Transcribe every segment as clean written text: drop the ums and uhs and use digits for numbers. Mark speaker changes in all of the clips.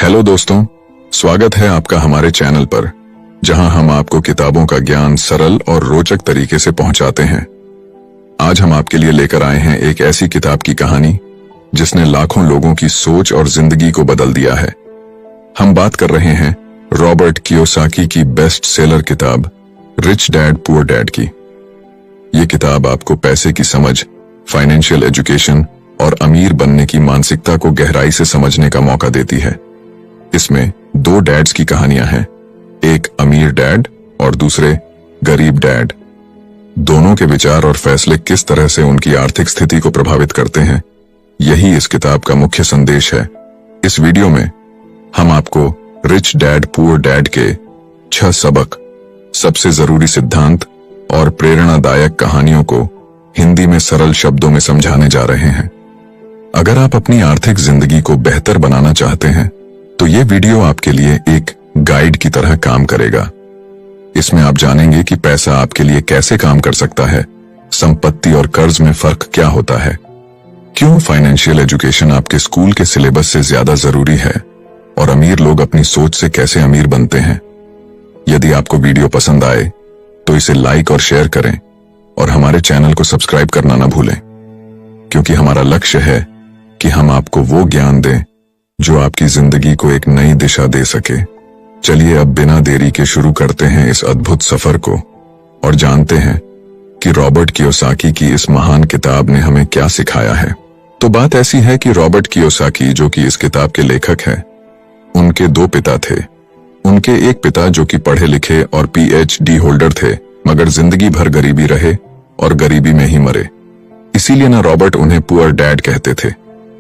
Speaker 1: Hello दोस्तों, स्वागत है आपका हमारे चैनल पर, जहां हम आपको किताबों का ज्ञान सरल और रोचक तरीके से पहुंचाते हैं। आज हम आपके लिए लेकर आए हैं एक ऐसी किताब की कहानी जिसने लाखों लोगों की सोच और जिंदगी को बदल दिया है। हम बात कर रहे हैं रॉबर्ट कियोसाकी की बेस्ट सेलर किताब रिच डैड पुअर डैड की। ये किताब आपको पैसे की समझ, फाइनेंशियल एजुकेशन और अमीर बनने की मानसिकता को गहराई से समझने का मौका देती है। इसमें दो डैड्स की कहानियां हैं, एक अमीर डैड और दूसरे गरीब डैड। दोनों के विचार और फैसले किस तरह से उनकी आर्थिक स्थिति को प्रभावित करते हैं, यही इस किताब का मुख्य संदेश है। इस वीडियो में हम आपको रिच डैड पुअर डैड के 6 सबक, सबसे जरूरी सिद्धांत और प्रेरणादायक कहानियों को हिंदी में सरल शब्दों में समझाने जा रहे हैं। अगर आप अपनी आर्थिक जिंदगी को बेहतर बनाना चाहते हैं तो ये वीडियो आपके लिए एक गाइड की तरह काम करेगा। इसमें आप जानेंगे कि पैसा आपके लिए कैसे काम कर सकता है, संपत्ति और कर्ज में फर्क क्या होता है, क्यों फाइनेंशियल एजुकेशन आपके स्कूल के सिलेबस से ज्यादा जरूरी है और अमीर लोग अपनी सोच से कैसे अमीर बनते हैं। यदि आपको वीडियो पसंद आए तो इसे लाइक और शेयर करें और हमारे चैनल को सब्सक्राइब करना ना भूलें, क्योंकि हमारा लक्ष्य है कि हम आपको वो ज्ञान दें जो आपकी जिंदगी को एक नई दिशा दे सके। चलिए अब बिना देरी के शुरू करते हैं इस अद्भुत सफर को और जानते हैं कि रॉबर्ट कियोसाकी की इस महान किताब ने हमें क्या सिखाया है। तो बात ऐसी है कि रॉबर्ट कियोसाकी, जो कि इस किताब के लेखक हैं, उनके 2 पिता थे। उनके एक पिता जो कि पढ़े लिखे और PhD होल्डर थे, मगर जिंदगी भर गरीबी रहे और गरीबी में ही मरे। इसीलिए ना रॉबर्ट उन्हें पुअर डैड कहते थे।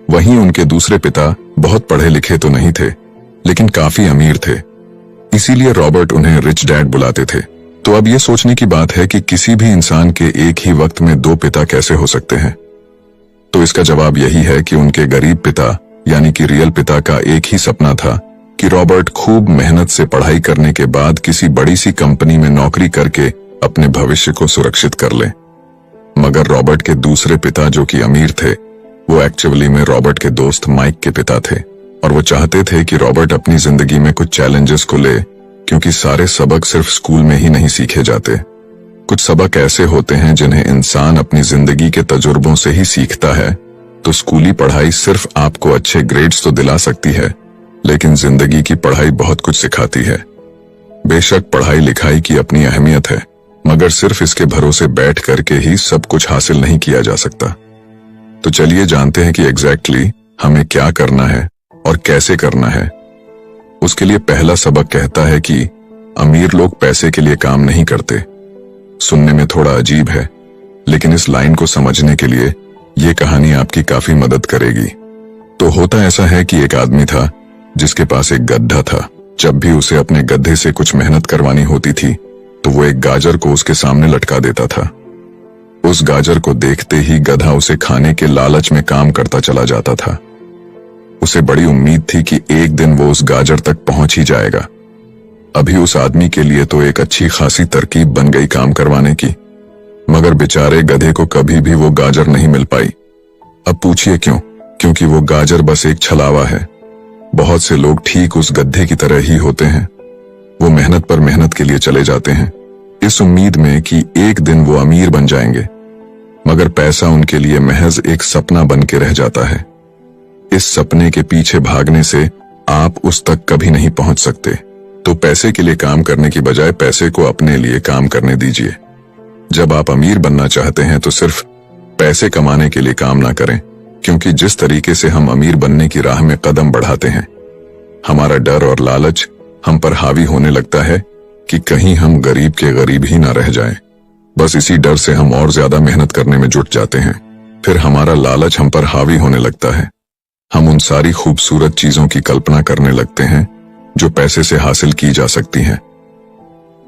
Speaker 1: वहीं उनके दूसरे पिता बहुत पढ़े लिखे तो नहीं थे, लेकिन काफी अमीर थे, इसीलिए रॉबर्ट उन्हें रिच डैड बुलाते थे। तो अब यह सोचने की बात है कि किसी भी इंसान के एक ही वक्त में 2 पिता कैसे हो सकते हैं। तो इसका जवाब यही है कि उनके गरीब पिता यानी कि रियल पिता का एक ही सपना था कि रॉबर्ट खूब मेहनत से पढ़ाई करने के बाद किसी बड़ी सी कंपनी में नौकरी करके अपने भविष्य को सुरक्षित कर ले। मगर रॉबर्ट के दूसरे पिता जो कि अमीर थे, वो एक्चुअली में रॉबर्ट के दोस्त माइक के पिता थे और वो चाहते थे कि रॉबर्ट अपनी जिंदगी में कुछ चैलेंजेस को ले, क्योंकि सारे सबक सिर्फ स्कूल में ही नहीं सीखे जाते। कुछ सबक ऐसे होते हैं जिन्हें इंसान अपनी जिंदगी के तजुर्बों से ही सीखता है। तो स्कूली पढ़ाई सिर्फ आपको अच्छे ग्रेड्स तो दिला सकती है, लेकिन जिंदगी की पढ़ाई बहुत कुछ सिखाती है। बेशक पढ़ाई लिखाई की अपनी अहमियत है, मगर सिर्फ इसके भरोसे बैठ करके ही सब कुछ हासिल नहीं किया जा सकता। तो चलिए जानते हैं कि एग्जैक्टली हमें क्या करना है और कैसे करना है। उसके लिए पहला सबक कहता है कि अमीर लोग पैसे के लिए काम नहीं करते। सुनने में थोड़ा अजीब है, लेकिन इस लाइन को समझने के लिए ये कहानी आपकी काफी मदद करेगी। तो होता ऐसा है कि एक आदमी था जिसके पास एक गड्ढा था। जब भी उसे अपने गड्ढे से कुछ मेहनत करवानी होती थी तो वो एक गाजर को उसके सामने लटका देता था। उस गाजर को देखते ही गधा उसे खाने के लालच में काम करता चला जाता था। उसे बड़ी उम्मीद थी कि एक दिन वो उस गाजर तक पहुंच ही जाएगा। अभी उस आदमी के लिए तो एक अच्छी खासी तरकीब बन गई काम करवाने की, मगर बेचारे गधे को कभी भी वो गाजर नहीं मिल पाई। अब पूछिए क्यों? क्योंकि वो गाजर बस एक छलावा है। बहुत से लोग ठीक उस गधे की तरह ही होते हैं। वो मेहनत पर मेहनत के लिए चले जाते हैं, इस उम्मीद में कि एक दिन वो अमीर बन जाएंगे, मगर पैसा उनके लिए महज एक सपना बन के रह जाता है। इस सपने के पीछे भागने से आप उस तक कभी नहीं पहुंच सकते। तो पैसे के लिए काम करने की बजाय पैसे को अपने लिए काम करने दीजिए। जब आप अमीर बनना चाहते हैं तो सिर्फ पैसे कमाने के लिए काम ना करें, क्योंकि जिस तरीके से हम अमीर बनने की राह में कदम बढ़ाते हैं, हमारा डर और लालच हम पर हावी होने लगता है कि कहीं हम गरीब के गरीब ही ना रह जाएं। बस इसी डर से हम और ज्यादा मेहनत करने में जुट जाते हैं। फिर हमारा लालच हम पर हावी होने लगता है। हम उन सारी खूबसूरत चीजों की कल्पना करने लगते हैं जो पैसे से हासिल की जा सकती हैं।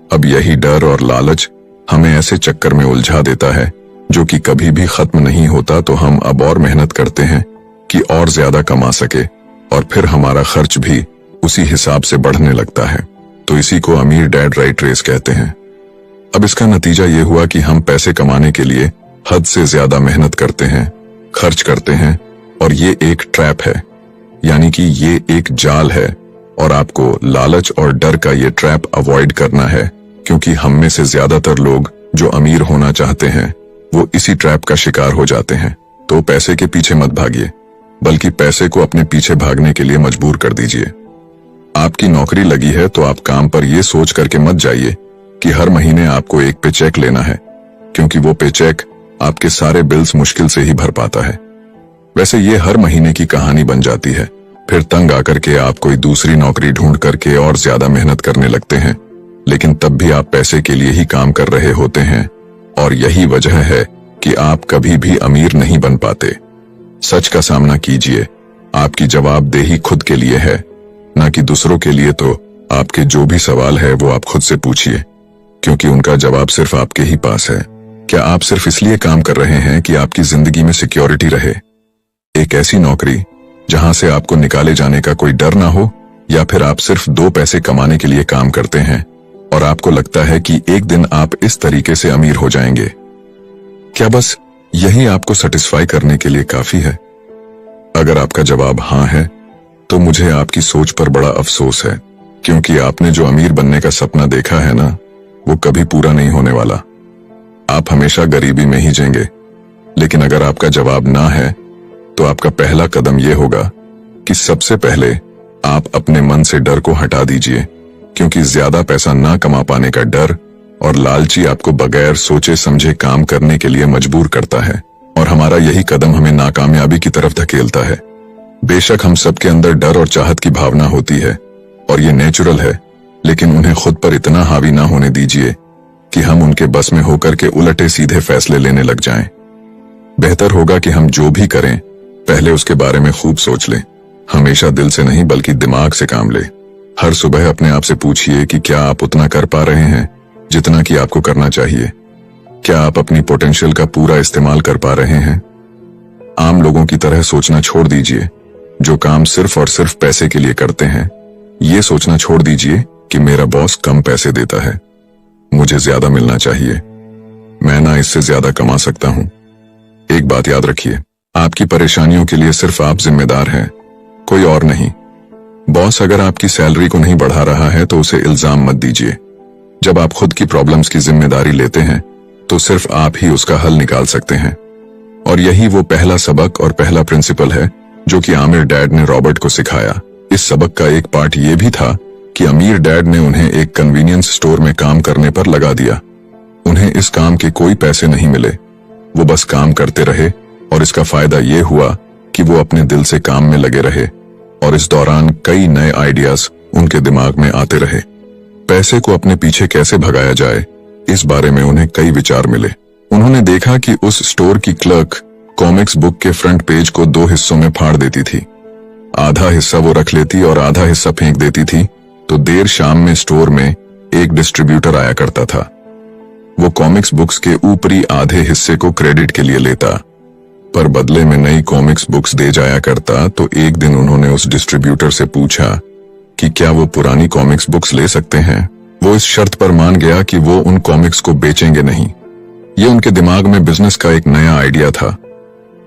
Speaker 1: अब यही डर और लालच हमें ऐसे चक्कर में उलझा देता है जो कि कभी भी खत्म नहीं होता। तो हम अब और मेहनत करते हैं कि और ज्यादा कमा सके, और फिर हमारा खर्च भी उसी हिसाब से बढ़ने लगता है। तो इसी को अमीर डैड राइट रेस कहते हैं। अब इसका नतीजा ये हुआ कि हम पैसे कमाने के लिए हद से ज्यादा मेहनत करते हैं, खर्च करते हैं, और ये एक ट्रैप है, यानी कि ये एक जाल है और आपको लालच और डर का ये ट्रैप अवॉइड करना है, क्योंकि हम में से ज्यादातर लोग जो अमीर होना चाहते हैं वो इसी ट्रैप का शिकार हो जाते हैं। तो पैसे के पीछे मत भागिए, बल्कि पैसे को अपने पीछे भागने के लिए मजबूर कर दीजिए। आपकी नौकरी लगी है तो आप काम पर यह सोच करके मत जाइए कि हर महीने आपको एक पे चेक लेना है, क्योंकि वो पे चेक आपके सारे बिल्स मुश्किल से ही भर पाता है। वैसे ये हर महीने की कहानी बन जाती है। फिर तंग आकर के आप कोई दूसरी नौकरी ढूंढ करके और ज्यादा मेहनत करने लगते हैं, लेकिन तब भी आप पैसे के लिए ही काम कर रहे होते हैं, और यही वजह है कि आप कभी भी अमीर नहीं बन पाते। सच का सामना कीजिए। आपकी जवाबदेही खुद के लिए है, ना कि दूसरों के लिए। तो आपके जो भी सवाल है वो आप खुद से पूछिए, क्योंकि उनका जवाब सिर्फ आपके ही पास है। क्या आप सिर्फ इसलिए काम कर रहे हैं कि आपकी जिंदगी में सिक्योरिटी रहे? एक ऐसी नौकरी जहां से आपको निकाले जाने का कोई डर ना हो, या फिर आप सिर्फ 2 पैसे कमाने के लिए काम करते हैं और आपको लगता है कि एक दिन आप इस तरीके से अमीर हो जाएंगे? क्या बस यही आपको सेटिस्फाई करने के लिए काफी है? अगर आपका जवाब हां है, तो मुझे आपकी सोच पर बड़ा अफसोस है, क्योंकि आपने जो अमीर बनने का सपना देखा है ना, वो कभी पूरा नहीं होने वाला। आप हमेशा गरीबी में ही जिएंगे। लेकिन अगर आपका जवाब ना है, तो आपका पहला कदम यह होगा कि सबसे पहले आप अपने मन से डर को हटा दीजिए, क्योंकि ज्यादा पैसा ना कमा पाने का डर और लालची आपको बगैर सोचे समझे काम करने के लिए मजबूर करता है, और हमारा यही कदम हमें नाकामयाबी की तरफ धकेलता है। बेशक हम सबके अंदर डर और चाहत की भावना होती है, और ये नेचुरल है, लेकिन उन्हें खुद पर इतना हावी ना होने दीजिए कि हम उनके बस में होकर के उलटे सीधे फैसले लेने लग जाएं। बेहतर होगा कि हम जो भी करें पहले उसके बारे में खूब सोच लें। हमेशा दिल से नहीं बल्कि दिमाग से काम ले। हर सुबह अपने आप से पूछिए कि क्या आप उतना कर पा रहे हैं जितना कि आपको करना चाहिए? क्या आप अपनी पोटेंशियल का पूरा इस्तेमाल कर पा रहे हैं? आम लोगों की तरह सोचना छोड़ दीजिए, जो काम सिर्फ और सिर्फ पैसे के लिए करते हैं। ये सोचना छोड़ दीजिए कि मेरा बॉस कम पैसे देता है, मुझे ज्यादा मिलना चाहिए, मैं ना इससे ज्यादा कमा सकता हूं। एक बात याद रखिए, आपकी परेशानियों के लिए सिर्फ आप जिम्मेदार हैं, कोई और नहीं। बॉस अगर आपकी सैलरी को नहीं बढ़ा रहा है तो उसे इल्जाम मत दीजिए। जब आप खुद की प्रॉब्लम्स की जिम्मेदारी लेते हैं तो सिर्फ आप ही उसका हल निकाल सकते हैं। और यही वो पहला सबक और पहला प्रिंसिपल है जो कि आमिर डैड ने रॉबर्ट को सिखाया। इस सबक का एक पार्ट ये भी था कि अमीर डैड ने उन्हें एक कन्वीनियंस स्टोर में काम करने पर लगा दिया। उन्हें इस काम के कोई पैसे नहीं मिले, वो बस काम करते रहे, और इसका फायदा ये हुआ कि वो अपने दिल से काम में लगे रहे, और इस दौरान कई नए आइडियाज उनके दिमाग में आते रहे। पैसे को अपने पीछे कैसे भगाया जाए, इस बारे में उन्हें कई विचार मिले। उन्होंने देखा कि उस स्टोर की क्लर्क कॉमिक्स बुक के फ्रंट पेज को 2 हिस्सों में फाड़ देती थी। आधा हिस्सा वो रख लेती और आधा हिस्सा फेंक देती थी, तो देर शाम में स्टोर में एक डिस्ट्रीब्यूटर आया करता था। वो कॉमिक्स बुक्स के ऊपरी आधे हिस्से को क्रेडिट के लिए लेता, पर बदले में नई कॉमिक्स बुक्स दे जाया करता। तो एक दिन उन्होंने उस डिस्ट्रीब्यूटर से पूछा कि क्या वो पुरानी कॉमिक्स बुक्स ले सकते हैं। वो इस शर्त पर मान गया कि वो उन कॉमिक्स को बेचेंगे नहीं। ये उनके दिमाग में बिजनेस का एक नया आइडिया था।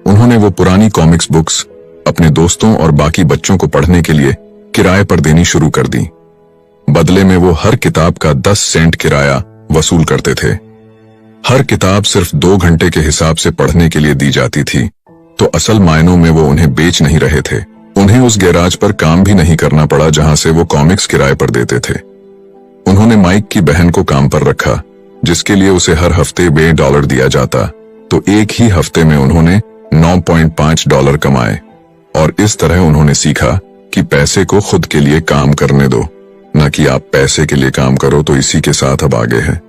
Speaker 1: उन्होंने वो पुरानी कॉमिक्स बुक्स अपने दोस्तों और बाकी बच्चों को पढ़ने के लिए किराए पर देनी शुरू कर दी। बदले में वो हर किताब का 10 सेंट किराया वसूल करते थे। हर किताब सिर्फ 2 घंटे के हिसाब से पढ़ने के लिए दी जाती थी, तो असल मायनों में वो उन्हें बेच नहीं रहे थे। उन्हें उस गैराज पर काम भी नहीं करना पड़ा जहां से वो कॉमिक्स किराए पर देते थे। उन्होंने माइक की बहन को काम पर रखा, जिसके लिए उसे हर हफ्ते $2 दिया जाता। तो एक ही हफ्ते में उन्होंने $9.5 कमाए, और इस तरह उन्होंने सीखा कि पैसे को खुद के लिए काम करने दो, न कि आप पैसे के लिए काम करो। तो इसी के साथ अब आगे है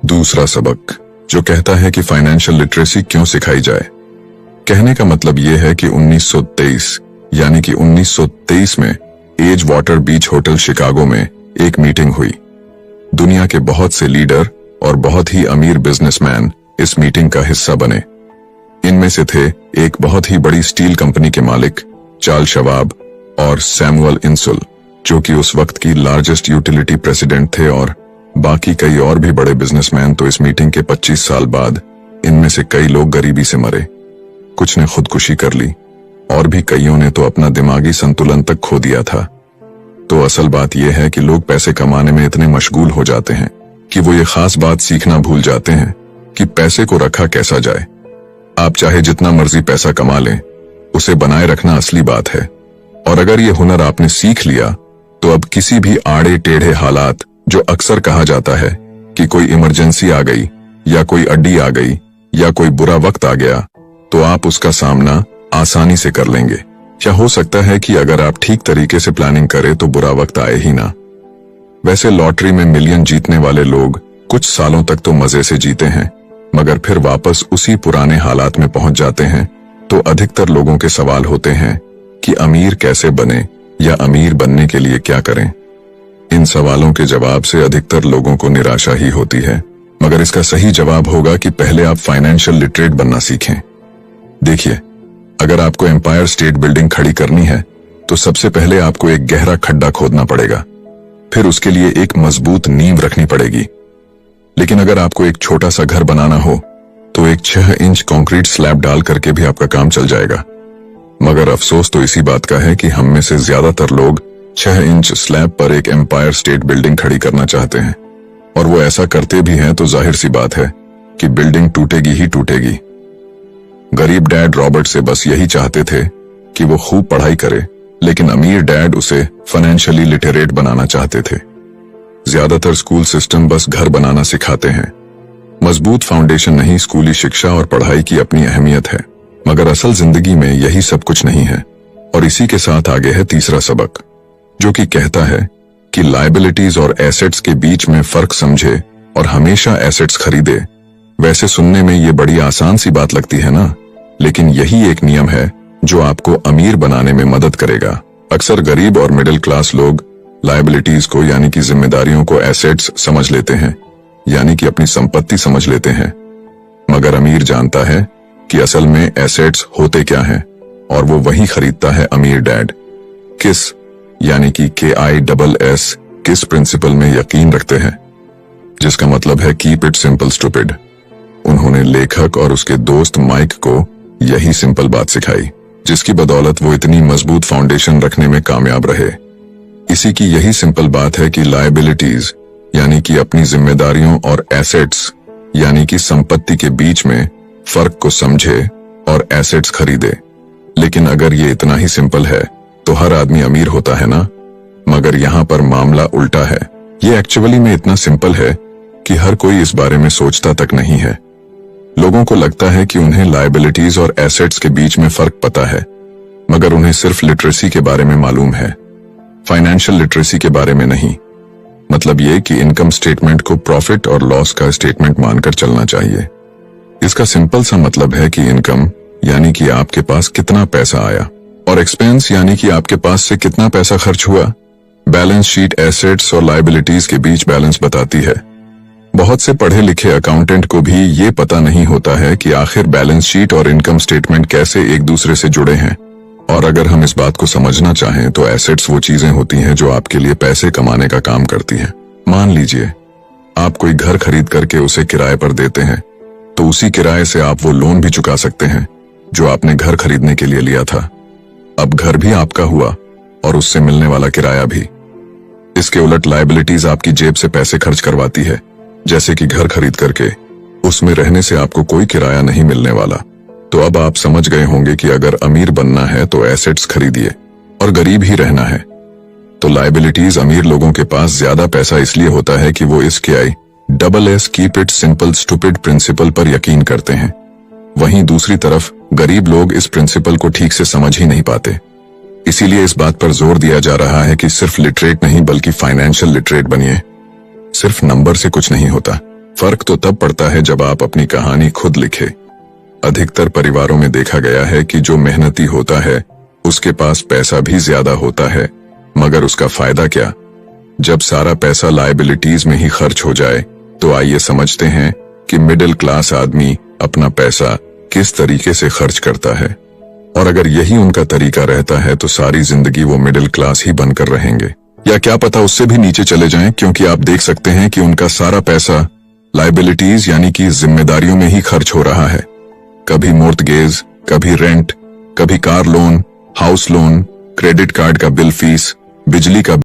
Speaker 1: दूसरा सबक, जो कहता है कि फाइनेंशियल लिटरेसी क्यों सिखाई जाए। कहने का मतलब यह है कि 1923 यानी कि 1923 में एज वाटर बीच होटल शिकागो में एक मीटिंग हुई। दुनिया के बहुत से लीडर और बहुत ही अमीर बिजनेसमैन इस मीटिंग का हिस्सा बने। इनमें से थे एक बहुत ही बड़ी स्टील कंपनी के मालिक चार्ल्स शवाब और सैमुअल इंसुल, जो कि उस वक्त की लार्जेस्ट यूटिलिटी प्रेसिडेंट थे, और बाकी कई और भी बड़े बिजनेसमैन। तो इस मीटिंग के 25 साल बाद इनमें से कई लोग गरीबी से मरे, कुछ ने खुदकुशी कर ली, और भी कईयों ने तो अपना दिमागी संतुलन तक खो दिया था। तो असल बात यह है कि लोग पैसे कमाने में इतने मशगूल हो जाते हैं कि वो ये खास बात सीखना भूल जाते हैं कि पैसे को रखा कैसा जाए। आप चाहे जितना मर्जी पैसा कमा लें, उसे बनाए रखना असली बात है। और अगर ये हुनर आपने सीख लिया तो अब किसी भी आड़े टेढ़े हालात, जो अक्सर कहा जाता है कि कोई इमरजेंसी आ गई या कोई अड्डी आ गई या कोई बुरा वक्त आ गया, तो आप उसका सामना आसानी से कर लेंगे। या हो सकता है कि अगर आप ठीक तरीके से प्लानिंग करें तो बुरा वक्त आए ही ना। वैसे लॉटरी में मिलियन जीतने वाले लोग कुछ सालों तक तो मजे से जीते हैं, मगर फिर वापस उसी पुराने हालात में पहुंच जाते हैं। तो अधिकतर लोगों के सवाल होते हैं कि अमीर कैसे बने या अमीर बनने के लिए क्या करें। इन सवालों के जवाब से अधिकतर लोगों को निराशा ही होती है, मगर इसका सही जवाब होगा कि पहले आप फाइनेंशियल लिटरेट बनना सीखें। देखिए, अगर आपको एम्पायर स्टेट बिल्डिंग खड़ी करनी है तो सबसे पहले आपको एक गहरा खड्डा खोदना पड़ेगा, फिर उसके लिए एक मजबूत नींव रखनी पड़ेगी। लेकिन अगर आपको एक छोटा सा घर बनाना हो तो एक 6 इंच कंक्रीट स्लैब डाल करके भी आपका काम चल जाएगा। मगर अफसोस तो इसी बात का है कि हम में से ज्यादातर लोग 6 इंच स्लैब पर एक एम्पायर स्टेट बिल्डिंग खड़ी करना चाहते हैं, और वो ऐसा करते भी हैं तो जाहिर सी बात है कि बिल्डिंग टूटेगी ही टूटेगी। गरीब डैड रॉबर्ट से बस यही चाहते थे कि वो खूब पढ़ाई करे, लेकिन अमीर डैड उसे फाइनेंशियली लिटरेट बनाना चाहते थे। ज्यादातर स्कूल सिस्टम बस घर बनाना सिखाते हैं, मजबूत फाउंडेशन नहीं। स्कूली शिक्षा और पढ़ाई की अपनी अहमियत है, मगर असल जिंदगी में यही सब कुछ नहीं है। और इसी के साथ आगे है तीसरा सबक, जो कि कहता है कि लायबिलिटीज और एसेट्स के बीच में फर्क समझे और हमेशा एसेट्स खरीदे। वैसे सुनने में ये बड़ी आसान सी बात लगती है ना, लेकिन यही एक नियम है जो आपको अमीर बनाने में मदद करेगा। अक्सर गरीब और मिडिल क्लास लोग लायबिलिटीज को यानी कि जिम्मेदारियों को एसेट्स समझ लेते हैं, यानी कि अपनी संपत्ति समझ लेते हैं। मगर अमीर जानता है कि असल में एसेट्स होते क्या हैं, और वो वही खरीदता है अमीर डैड। किस यानी कि KISS किस प्रिंसिपल में यकीन रखते हैं, जिसका मतलब है कीप इट सिंपल स्टूपिड। उन्होंने लेखक और उसके दोस्त माइक को यही सिंपल बात सिखाई, जिसकी बदौलत वो इतनी मजबूत फाउंडेशन रखने में कामयाब रहे। इसी की यही सिंपल बात है कि लायबिलिटीज यानी कि अपनी जिम्मेदारियों और एसेट्स यानी कि संपत्ति के बीच में फर्क को समझे और एसेट्स खरीदे। लेकिन अगर ये इतना ही सिंपल है तो हर आदमी अमीर होता है ना। मगर यहाँ पर मामला उल्टा है। ये एक्चुअली में इतना सिंपल है कि हर कोई इस बारे में सोचता तक नहीं है। लोगों को लगता है कि उन्हें लायबिलिटीज और एसेट्स के बीच में फर्क पता है, मगर उन्हें सिर्फ लिटरेसी के बारे में मालूम है, फाइनेंशियल लिटरेसी के बारे में नहीं। मतलब ये कि इनकम स्टेटमेंट को प्रॉफिट और लॉस का स्टेटमेंट मानकर चलना चाहिए। इसका सिंपल सा मतलब है कि इनकम यानी कि आपके पास कितना पैसा आया, और एक्सपेंस यानी कि आपके पास से कितना पैसा खर्च हुआ। बैलेंस शीट एसेट्स और लायबिलिटीज के बीच बैलेंस बताती है। बहुत से पढ़े लिखे अकाउंटेंट को भी ये पता नहीं होता है कि आखिर बैलेंस शीट और इनकम स्टेटमेंट कैसे एक दूसरे से जुड़े हैं। और अगर हम इस बात को समझना चाहें तो एसेट्स वो चीजें होती हैं जो आपके लिए पैसे कमाने का काम करती हैं। मान लीजिए आप कोई घर खरीद करके उसे किराए पर देते हैं, तो उसी किराए से आप वो लोन भी चुका सकते हैं जो आपने घर खरीदने के लिए लिया था। अब घर भी आपका हुआ और उससे मिलने वाला किराया भी। इसके उलट लायबिलिटीज आपकी जेब से पैसे खर्च करवाती है, जैसे कि घर खरीद करके उसमें रहने से आपको कोई किराया नहीं मिलने वाला। तो अब आप समझ गए होंगे कि अगर अमीर बनना है तो एसेट्स खरीदिए, और गरीब ही रहना है तो लायबिलिटीज। अमीर लोगों के पास ज्यादा पैसा इसलिए होता है कि वो इस KISS keep it simple stupid principle पर यकीन करते हैं। वहीं दूसरी तरफ गरीब लोग इस प्रिंसिपल को ठीक से समझ ही नहीं पाते। इसीलिए इस बात पर जोर दिया जा रहा है कि सिर्फ लिटरेट नहीं बल्कि फाइनेंशियल लिटरेट बनिए। सिर्फ नंबर से कुछ नहीं होता। फर्क तो तब पड़ता है जब आप अपनी कहानी खुद लिखे। अधिकतर परिवारों में देखा गया है कि जो मेहनती होता है उसके पास पैसा भी ज्यादा होता है, मगर उसका फायदा क्या? जब सारा पैसा लायबिलिटीज में ही खर्च हो जाए तो आइए समझते हैं कि मिडिल क्लास आदमी अपना पैसा किस तरीके से खर्च करता है। और अगर यही उनका तरीका रहता है तो सारी जिंदगी वो मिडिल क्लास ही बनकर रहेंगे, या क्या पता उससे भी नीचे चले जाएं, क्योंकि आप देख सकते हैं कि उनका सारा पैसा लायबिलिटीज यानी कि जिम्मेदारियों में ही खर्च हो रहा है। कभी मोर्टगेज, कभी रेंट, कभी car loan, house loan, credit card का बिल फीस, बिजली का